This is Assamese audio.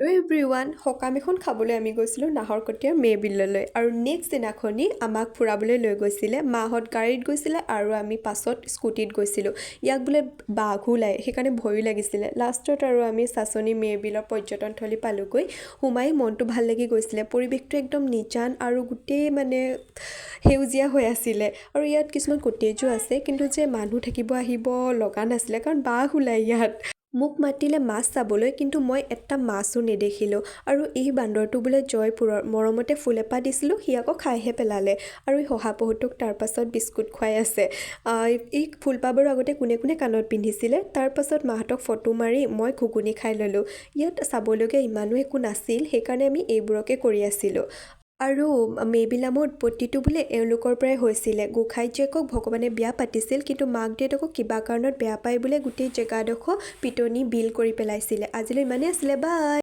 হেল্ল' এভৰিৱান, সকাম এখন খাবলৈ আমি গৈছিলোঁ নাহৰকটীয়াৰ মেবিললৈ আৰু নেক্সট দিনাখনি আমাক ফুৰাবলৈ লৈ গৈছিলে। মাহঁত গাড়ীত গৈছিলে আৰু আমি পাছত স্কুটিত গৈছিলোঁ। ইয়াক বোলে বাঘো ওলায়, সেইকাৰণে ভয়ো লাগিছিলে। লাষ্টত আৰু আমি চাচনি মেবিলৰ পৰ্যটনথলী পালোগৈ। সোমাই মনটো ভাল লাগি গৈছিলে। পৰিৱেশটো একদম নিজান আৰু গোটেই সেউজীয়া হৈ আছিলে আৰু ইয়াত কিছুমান কটেজো আছে, কিন্তু যে মানুহ থাকিব আহিব লগা নাছিলে কাৰণ বাঘ ওলায় ইয়াত। মোক মাতিলে মাছ চাবলৈ, কিন্তু মই এটা মাছো নেদেখিলোঁ। আৰু এই বান্দৰটো বোলে জয়পুৰৰ, মৰমতে ফুল এপাহ দিছিলোঁ, সি আকৌ খাইহে পেলালে। আৰু এই শহাপহুটোক তাৰ পাছত বিস্কুট খুৱাই আছে। এই ফুলপাহবোৰ আগতে কোনে কোনে কাণত পিন্ধিছিলে। তাৰ পাছত মাহঁতক ফটো মাৰি মই ঘুগুনি খাই ল'লোঁ। ইয়াত চাবলগীয়া ইমানো একো নাছিল, সেইকাৰণে আমি এইবোৰকে কৰি আছিলোঁ। আৰু মেবিনামৰ উৎপত্তিটো বোলে এওঁলোকৰ পৰাই হৈছিলে। গোসাঁই জীয়েকক ভগৱানে বিয়া পাতিছিল, কিন্তু মাক দেউতাকক কিবা কাৰণত বেয়া পাই বোলে গোটেই জেগাডোখৰ পিটনি বিল কৰি পেলাইছিলে। আজিলৈ ইমানেই আছিলে, বাই।